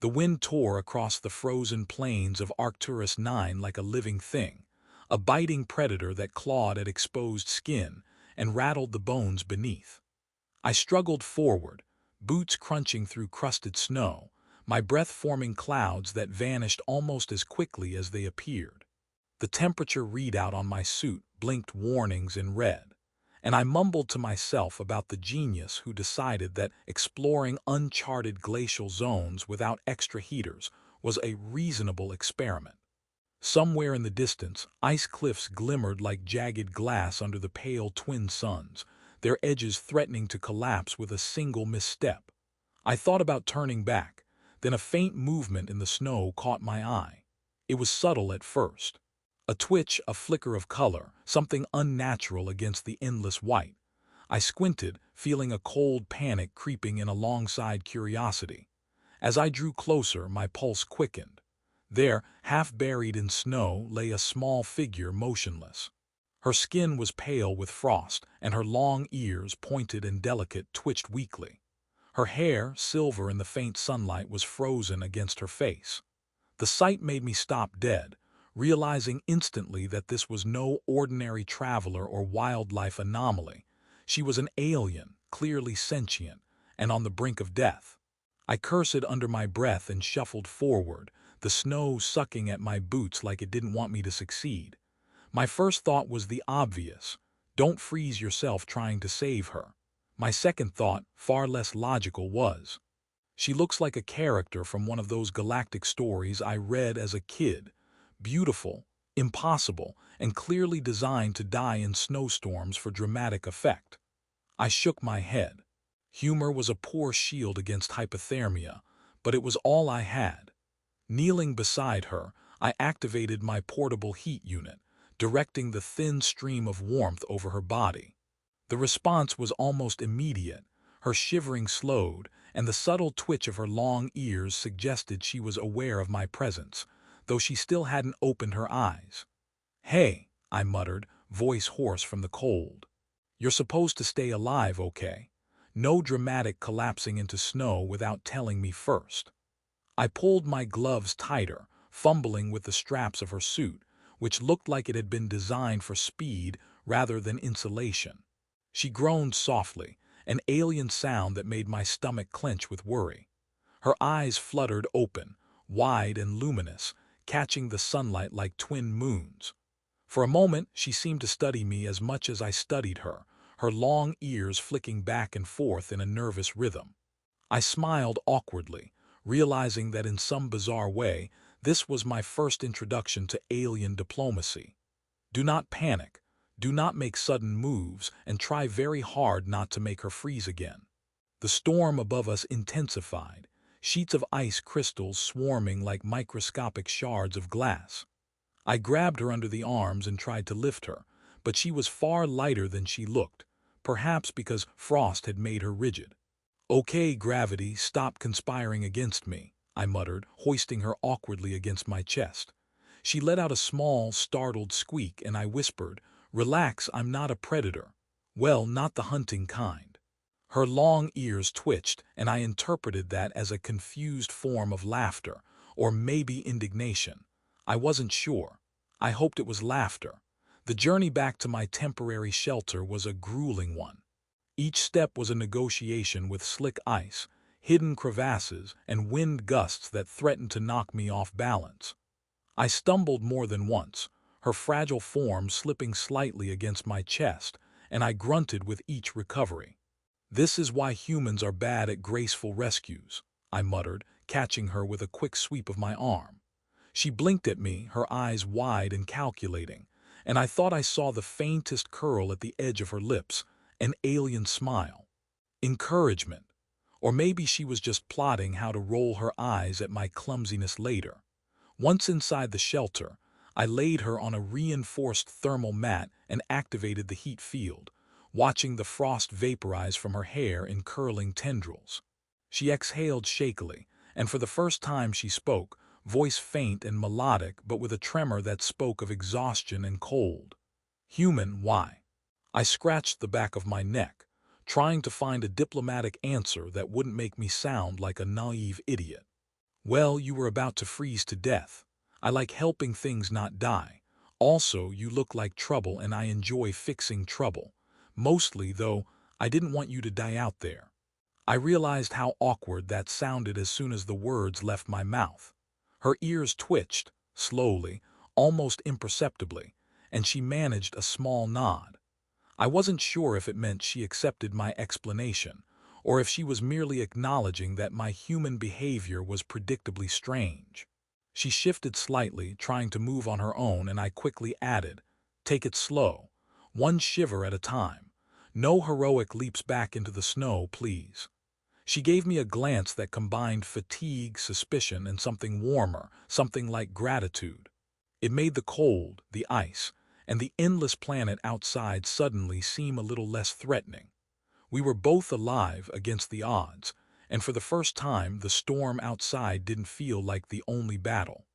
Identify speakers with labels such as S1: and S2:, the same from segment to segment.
S1: The wind tore across the frozen plains of Arcturus 9 like a living thing, a biting predator that clawed at exposed skin and rattled the bones beneath. I struggled forward, boots crunching through crusted snow, my breath forming clouds that vanished almost as quickly as they appeared. The temperature readout on my suit blinked warnings in red, and I mumbled to myself about the genius who decided that exploring uncharted glacial zones without extra heaters was a reasonable experiment. Somewhere in the distance, ice cliffs glimmered like jagged glass under the pale twin suns, their edges threatening to collapse with a single misstep. I thought about turning back, then a faint movement in the snow caught my eye. It was subtle at first. A twitch, a flicker of color, something unnatural against the endless white. I squinted, feeling a cold panic creeping in alongside curiosity. As I drew closer, my pulse quickened. There, half buried in snow, lay a small figure motionless. Her skin was pale with frost, and her long ears, pointed and delicate, twitched weakly. Her hair, silver in the faint sunlight, was frozen against her face. The sight made me stop dead, realizing instantly that this was no ordinary traveler or wildlife anomaly. She was an alien, clearly sentient, and on the brink of death. I cursed under my breath and shuffled forward, the snow sucking at my boots like it didn't want me to succeed. My first thought was the obvious: don't freeze yourself trying to save her. My second thought, far less logical, was, she looks like a character from one of those galactic stories I read as a kid. Beautiful, impossible, and clearly designed to die in snowstorms for dramatic effect. I shook my head. Humor was a poor shield against hypothermia, but it was all I had. Kneeling beside her, I activated my portable heat unit, directing the thin stream of warmth over her body. The response was almost immediate. Her shivering slowed, and the subtle twitch of her long ears suggested she was aware of my presence, though she still hadn't opened her eyes. "Hey," I muttered, voice hoarse from the cold. "You're supposed to stay alive, okay? No dramatic collapsing into snow without telling me first." I pulled my gloves tighter, fumbling with the straps of her suit, which looked like it had been designed for speed rather than insulation. She groaned softly, an alien sound that made my stomach clench with worry. Her eyes fluttered open, wide and luminous, catching the sunlight like twin moons. For a moment, she seemed to study me as much as I studied her, her long ears flicking back and forth in a nervous rhythm. I smiled awkwardly, realizing that in some bizarre way, this was my first introduction to alien diplomacy. Do not panic, do not make sudden moves, and try very hard not to make her freeze again. The storm above us intensified, sheets of ice crystals swarming like microscopic shards of glass. I grabbed her under the arms and tried to lift her, but she was far lighter than she looked, perhaps because frost had made her rigid. "Okay, gravity, stop conspiring against me," I muttered, hoisting her awkwardly against my chest. She let out a small, startled squeak, and I whispered, "Relax, I'm not a predator. Well, not the hunting kind." Her long ears twitched, and I interpreted that as a confused form of laughter, or maybe indignation. I wasn't sure. I hoped it was laughter. The journey back to my temporary shelter was a grueling one. Each step was a negotiation with slick ice, hidden crevasses, and wind gusts that threatened to knock me off balance. I stumbled more than once, her fragile form slipping slightly against my chest, and I grunted with each recovery. "This is why humans are bad at graceful rescues," I muttered, catching her with a quick sweep of my arm. She blinked at me, her eyes wide and calculating, and I thought I saw the faintest curl at the edge of her lips, an alien smile. Encouragement. Or maybe she was just plotting how to roll her eyes at my clumsiness later. Once inside the shelter, I laid her on a reinforced thermal mat and activated the heat field, watching the frost vaporize from her hair in curling tendrils. She exhaled shakily, and for the first time she spoke, voice faint and melodic but with a tremor that spoke of exhaustion and cold. "Human, why?" I scratched the back of my neck, trying to find a diplomatic answer that wouldn't make me sound like a naive idiot. Well, you were about to freeze to death. I like helping things not die. Also, you look like trouble and I enjoy fixing trouble. Mostly, though, I didn't want you to die out there. I realized how awkward that sounded as soon as the words left my mouth. Her ears twitched, slowly, almost imperceptibly, and she managed a small nod. I wasn't sure if it meant she accepted my explanation, or if she was merely acknowledging that my human behavior was predictably strange. She shifted slightly, trying to move on her own, and I quickly added, "Take it slow, one shiver at a time. No heroic leaps back into the snow, please." She gave me a glance that combined fatigue, suspicion, and something warmer, something like gratitude. It made the cold, the ice, and the endless planet outside suddenly seem a little less threatening. We were both alive against the odds, and for the first time the storm outside didn't feel like the only battle.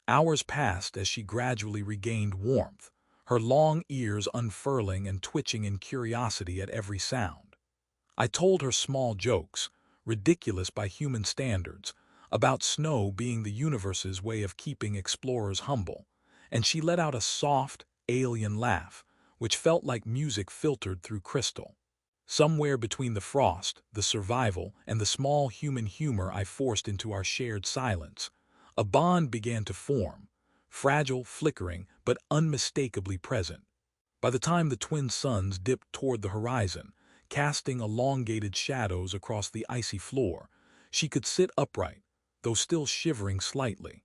S1: Hours passed as she gradually regained warmth, her long ears unfurling and twitching in curiosity at every sound. I told her small jokes, ridiculous by human standards, about snow being the universe's way of keeping explorers humble, and she let out a soft, alien laugh, which felt like music filtered through crystal. Somewhere between the frost, the survival, and the small human humor I forced into our shared silence, a bond began to form, fragile, flickering, but unmistakably present. By the time the twin suns dipped toward the horizon, casting elongated shadows across the icy floor, she could sit upright, though still shivering slightly.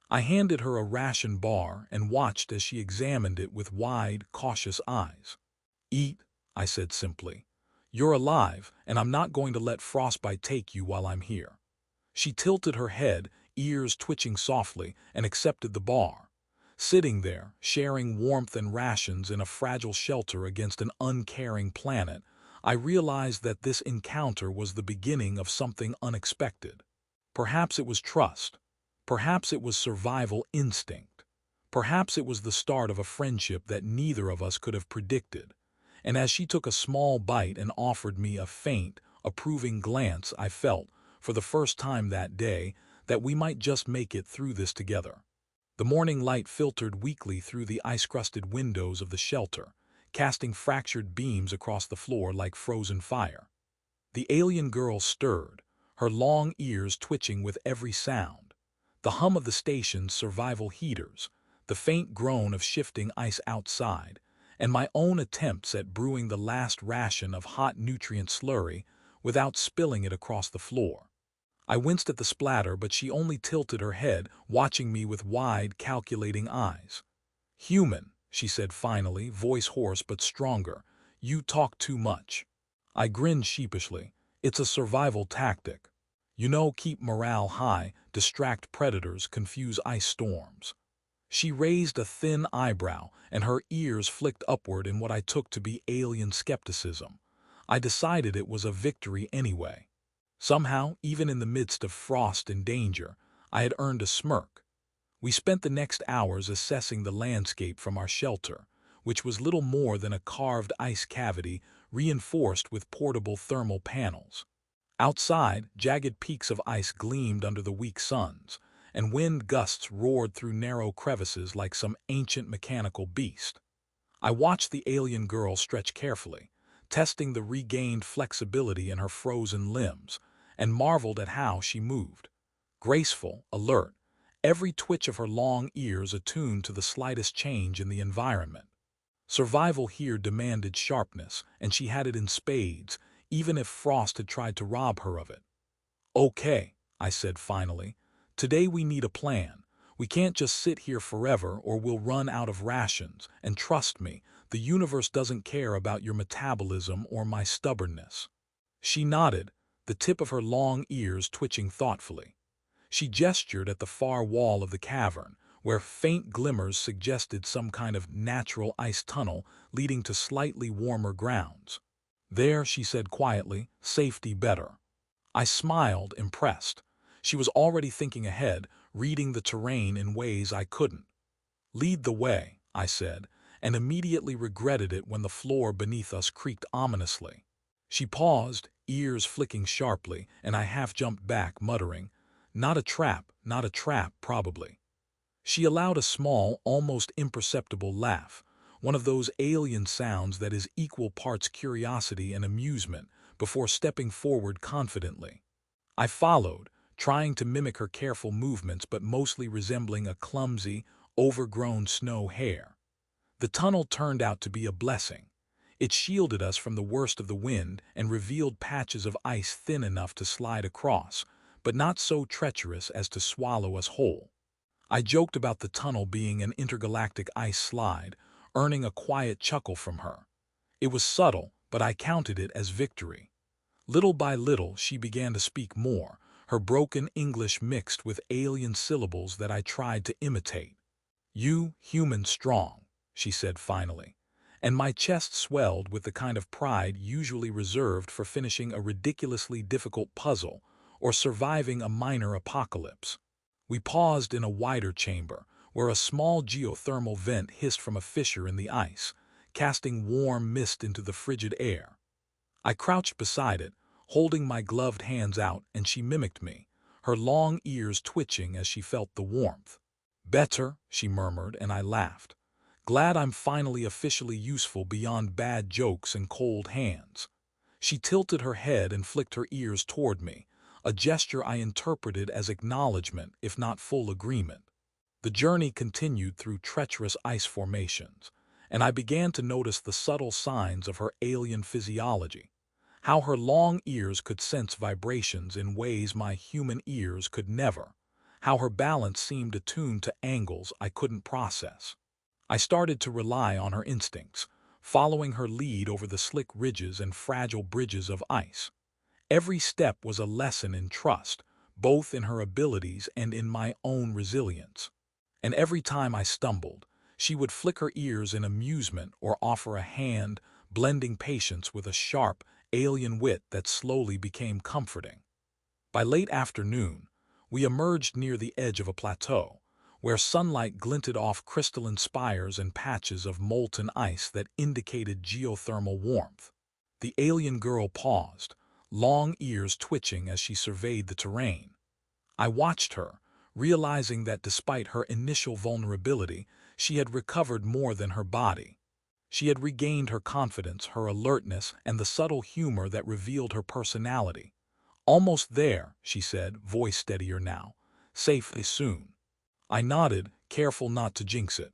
S1: I handed her a ration bar and watched as she examined it with wide, cautious eyes. "Eat," I said simply. "You're alive, and I'm not going to let frostbite take you while I'm here." She tilted her head, ears twitching softly, and accepted the bar. Sitting there, sharing warmth and rations in a fragile shelter against an uncaring planet, I realized that this encounter was the beginning of something unexpected. Perhaps it was trust. Perhaps it was survival instinct. Perhaps it was the start of a friendship that neither of us could have predicted. And as she took a small bite and offered me a faint, approving glance, I felt, for the first time that day, that we might just make it through this together. The morning light filtered weakly through the ice-crusted windows of the shelter, casting fractured beams across the floor like frozen fire. The alien girl stirred, her long ears twitching with every sound. The hum of the station's survival heaters, the faint groan of shifting ice outside, and my own attempts at brewing the last ration of hot nutrient slurry without spilling it across the floor. I winced at the splatter, but she only tilted her head, watching me with wide, calculating eyes. "Human," she said finally, voice hoarse but stronger, "you talk too much." I grinned sheepishly. "It's a survival tactic. You know, keep morale high, distract predators, confuse ice storms." She raised a thin eyebrow, and her ears flicked upward in what I took to be alien skepticism. I decided it was a victory anyway. Somehow, even in the midst of frost and danger, I had earned a smirk. We spent the next hours assessing the landscape from our shelter, which was little more than a carved ice cavity reinforced with portable thermal panels. Outside, jagged peaks of ice gleamed under the weak suns, and wind gusts roared through narrow crevices like some ancient mechanical beast. I watched the alien girl stretch carefully, testing the regained flexibility in her frozen limbs, and marveled at how she moved. Graceful, alert, every twitch of her long ears attuned to the slightest change in the environment. Survival here demanded sharpness, and she had it in spades, even if frost had tried to rob her of it. "Okay," I said finally. "Today we need a plan. We can't just sit here forever or we'll run out of rations, and trust me, the universe doesn't care about your metabolism or my stubbornness." She nodded, the tip of her long ears twitching thoughtfully. She gestured at the far wall of the cavern, where faint glimmers suggested some kind of natural ice tunnel leading to slightly warmer grounds. "There," she said quietly, "safety better." I smiled, impressed. She was already thinking ahead, reading the terrain in ways I couldn't. "Lead the way," I said, and immediately regretted it when the floor beneath us creaked ominously. She paused, ears flicking sharply, and I half jumped back, muttering, Not a trap, probably. She allowed a small, almost imperceptible laugh, one of those alien sounds that is equal parts curiosity and amusement, before stepping forward confidently. I followed, trying to mimic her careful movements but mostly resembling a clumsy, overgrown snow hare. The tunnel turned out to be a blessing. It shielded us from the worst of the wind and revealed patches of ice thin enough to slide across, but not so treacherous as to swallow us whole. I joked about the tunnel being an intergalactic ice slide, earning a quiet chuckle from her. It was subtle, but I counted it as victory. Little by little, she began to speak more, her broken English mixed with alien syllables that I tried to imitate. "You, human strong," she said finally, and my chest swelled with the kind of pride usually reserved for finishing a ridiculously difficult puzzle or surviving a minor apocalypse. We paused in a wider chamber, where a small geothermal vent hissed from a fissure in the ice, casting warm mist into the frigid air. I crouched beside it, holding my gloved hands out, and she mimicked me, her long ears twitching as she felt the warmth. "Better," she murmured, and I laughed. "Glad I'm finally officially useful beyond bad jokes and cold hands." She tilted her head and flicked her ears toward me, a gesture I interpreted as acknowledgement, if not full agreement. The journey continued through treacherous ice formations, and I began to notice the subtle signs of her alien physiology, how her long ears could sense vibrations in ways my human ears could never, how her balance seemed attuned to angles I couldn't process. I started to rely on her instincts, following her lead over the slick ridges and fragile bridges of ice. Every step was a lesson in trust, both in her abilities and in my own resilience. And every time I stumbled, she would flick her ears in amusement or offer a hand, blending patience with a sharp, alien wit that slowly became comforting. By late afternoon, we emerged near the edge of a plateau, where sunlight glinted off crystalline spires and patches of molten ice that indicated geothermal warmth. The alien girl paused, long ears twitching as she surveyed the terrain. I watched her, realizing that despite her initial vulnerability, she had recovered more than her body. She had regained her confidence, her alertness, and the subtle humor that revealed her personality. "Almost there," she said, voice steadier now. "Safely soon." I nodded, careful not to jinx it.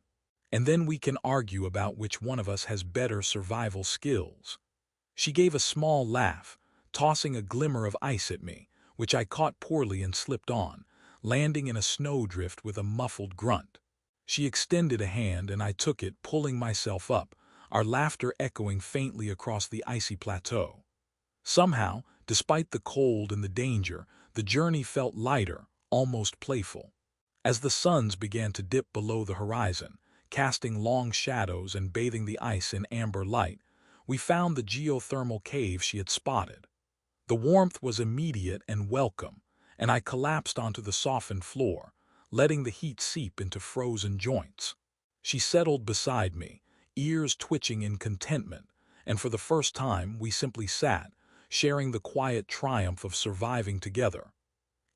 S1: "And then we can argue about which one of us has better survival skills." She gave a small laugh, tossing a glimmer of ice at me, which I caught poorly and slipped on, landing in a snowdrift with a muffled grunt. She extended a hand and I took it, pulling myself up, our laughter echoing faintly across the icy plateau. Somehow, despite the cold and the danger, the journey felt lighter, almost playful. As the suns began to dip below the horizon, casting long shadows and bathing the ice in amber light, we found the geothermal cave she had spotted. The warmth was immediate and welcome, and I collapsed onto the softened floor, letting the heat seep into frozen joints. She settled beside me, ears twitching in contentment, and for the first time we simply sat, sharing the quiet triumph of surviving together.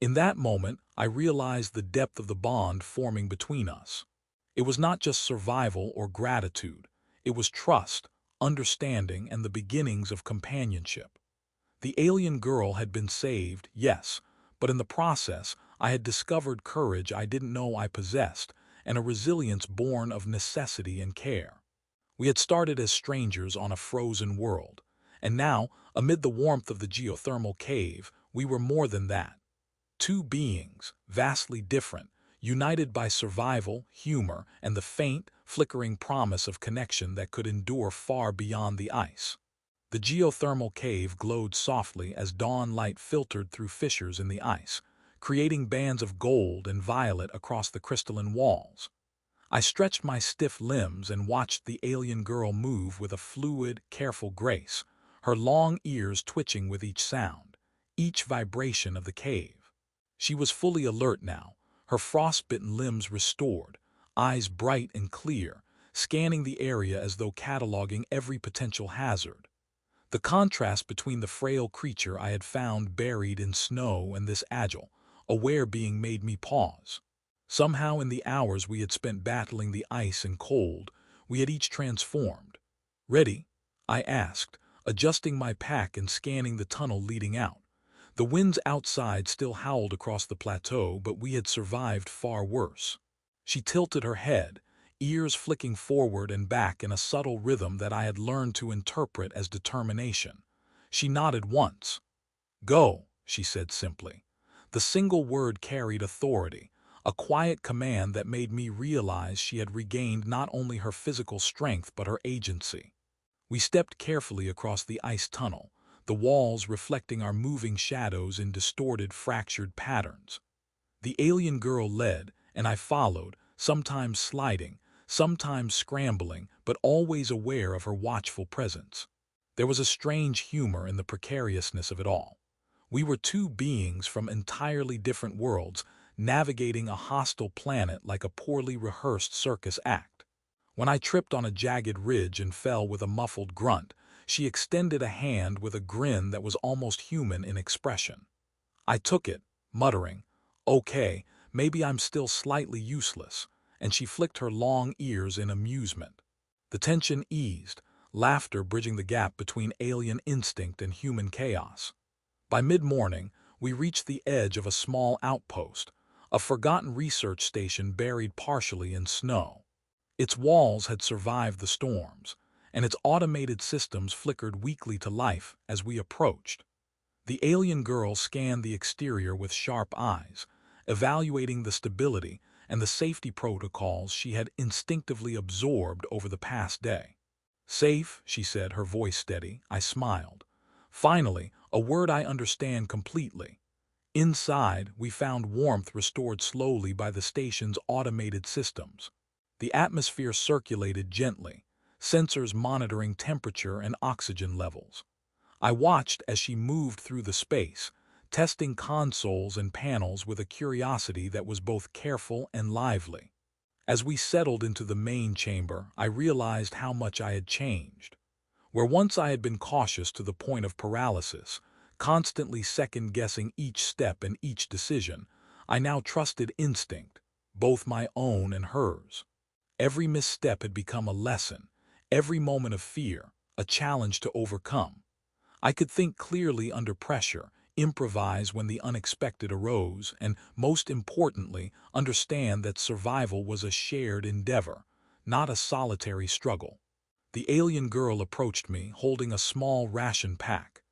S1: In that moment, I realized the depth of the bond forming between us. It was not just survival or gratitude, it was trust, understanding, and the beginnings of companionship. The alien girl had been saved, yes, but in the process, I had discovered courage I didn't know I possessed, and a resilience born of necessity and care. We had started as strangers on a frozen world, and now, amid the warmth of the geothermal cave, we were more than that. Two beings, vastly different, united by survival, humor, and the faint, flickering promise of connection that could endure far beyond the ice. The geothermal cave glowed softly as dawn light filtered through fissures in the ice, creating bands of gold and violet across the crystalline walls. I stretched my stiff limbs and watched the alien girl move with a fluid, careful grace, her long ears twitching with each sound, each vibration of the cave. She was fully alert now, her frostbitten limbs restored, eyes bright and clear, scanning the area as though cataloging every potential hazard. The contrast between the frail creature I had found buried in snow and this agile, aware being made me pause. Somehow in the hours we had spent battling the ice and cold, we had each transformed. "Ready?" I asked, adjusting my pack and scanning the tunnel leading out. The winds outside still howled across the plateau, but we had survived far worse. She tilted her head, ears flicking forward and back in a subtle rhythm that I had learned to interpret as determination. She nodded once. "Go," she said simply. The single word carried authority, a quiet command that made me realize she had regained not only her physical strength but her agency. We stepped carefully across the ice tunnel, the walls reflecting our moving shadows in distorted, fractured patterns. The alien girl led, and I followed, sometimes sliding, sometimes scrambling, but always aware of her watchful presence. There was a strange humor in the precariousness of it all. We were two beings from entirely different worlds, navigating a hostile planet like a poorly rehearsed circus act. When I tripped on a jagged ridge and fell with a muffled grunt, she extended a hand with a grin that was almost human in expression. I took it, muttering, "Okay, maybe I'm still slightly useless," and she flicked her long ears in amusement. The tension eased, laughter bridging the gap between alien instinct and human chaos. By mid-morning, we reached the edge of a small outpost, a forgotten research station buried partially in snow. Its walls had survived the storms, and its automated systems flickered weakly to life as we approached. The alien girl scanned the exterior with sharp eyes, evaluating the stability and the safety protocols she had instinctively absorbed over the past day. "Safe," she said, her voice steady. I smiled. Finally, a word I understand completely. Inside, we found warmth restored slowly by the station's automated systems. The atmosphere circulated gently, sensors monitoring temperature and oxygen levels. I watched as she moved through the space, testing consoles and panels with a curiosity that was both careful and lively. As we settled into the main chamber, I realized how much I had changed. Where once I had been cautious to the point of paralysis, constantly second-guessing each step and each decision, I now trusted instinct, both my own and hers. Every misstep had become a lesson, every moment of fear, a challenge to overcome. I could think clearly under pressure, improvise when the unexpected arose, and, most importantly, understand that survival was a shared endeavor, not a solitary struggle. The alien girl approached me, holding a small ration pack.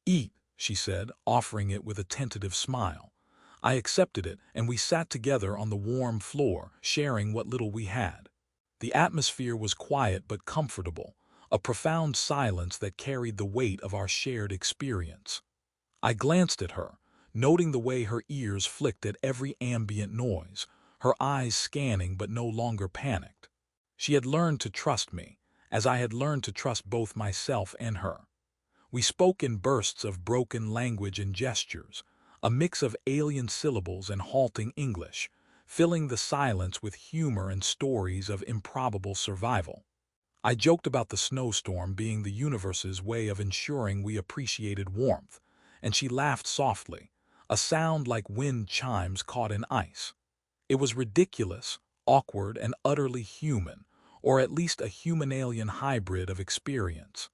S1: "Eat," she said, offering it with a tentative smile. I accepted it, and we sat together on the warm floor, sharing what little we had. The atmosphere was quiet but comfortable, a profound silence that carried the weight of our shared experience. I glanced at her, noting the way her ears flicked at every ambient noise, her eyes scanning but no longer panicked. She had learned to trust me, as I had learned to trust both myself and her. We spoke in bursts of broken language and gestures, a mix of alien syllables and halting English, filling the silence with humor and stories of improbable survival. I joked about the snowstorm being the universe's way of ensuring we appreciated warmth, and she laughed softly, a sound like wind chimes caught in ice. It was ridiculous, awkward, and utterly human, or at least a human-alien hybrid of experience.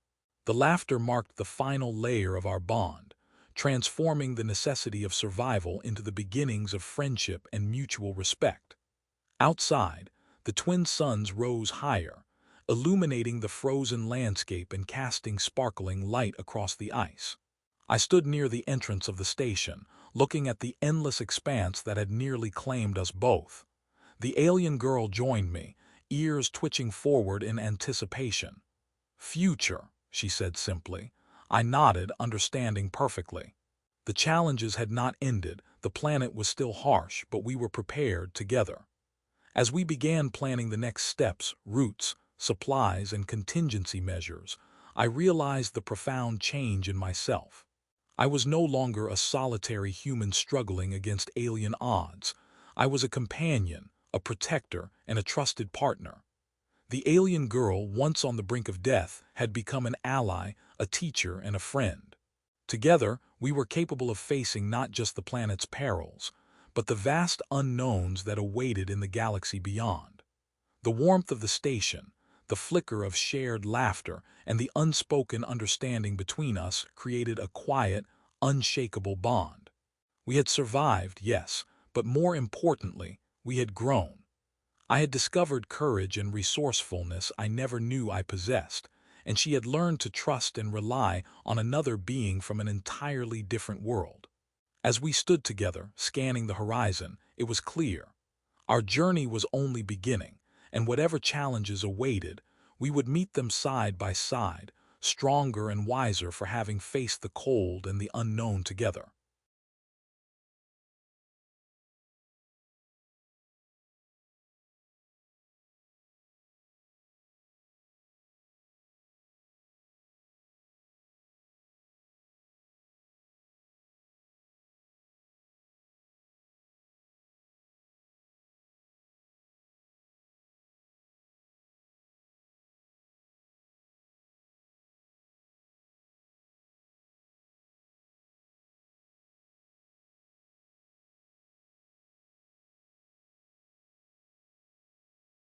S1: The laughter marked the final layer of our bond, transforming the necessity of survival into the beginnings of friendship and mutual respect. Outside, the twin suns rose higher, illuminating the frozen landscape and casting sparkling light across the ice. I stood near the entrance of the station, looking at the endless expanse that had nearly claimed us both. The alien girl joined me, ears twitching forward in anticipation. "Future," she said simply. I nodded, understanding perfectly. The challenges had not ended, the planet was still harsh, but we were prepared together. As we began planning the next steps, routes, supplies, and contingency measures, I realized the profound change in myself. I was no longer a solitary human struggling against alien odds. I was a companion, a protector, and a trusted partner. The alien girl, once on the brink of death, had become an ally, a teacher, and a friend. Together, we were capable of facing not just the planet's perils, but the vast unknowns that awaited in the galaxy beyond. The warmth of the station, the flicker of shared laughter, and the unspoken understanding between us created a quiet, unshakable bond. We had survived, yes, but more importantly, we had grown. I had discovered courage and resourcefulness I never knew I possessed, and she had learned to trust and rely on another being from an entirely different world. As we stood together, scanning the horizon, it was clear. Our journey was only beginning, and whatever challenges awaited, we would meet them side by side, stronger and wiser for having faced the cold and the unknown together.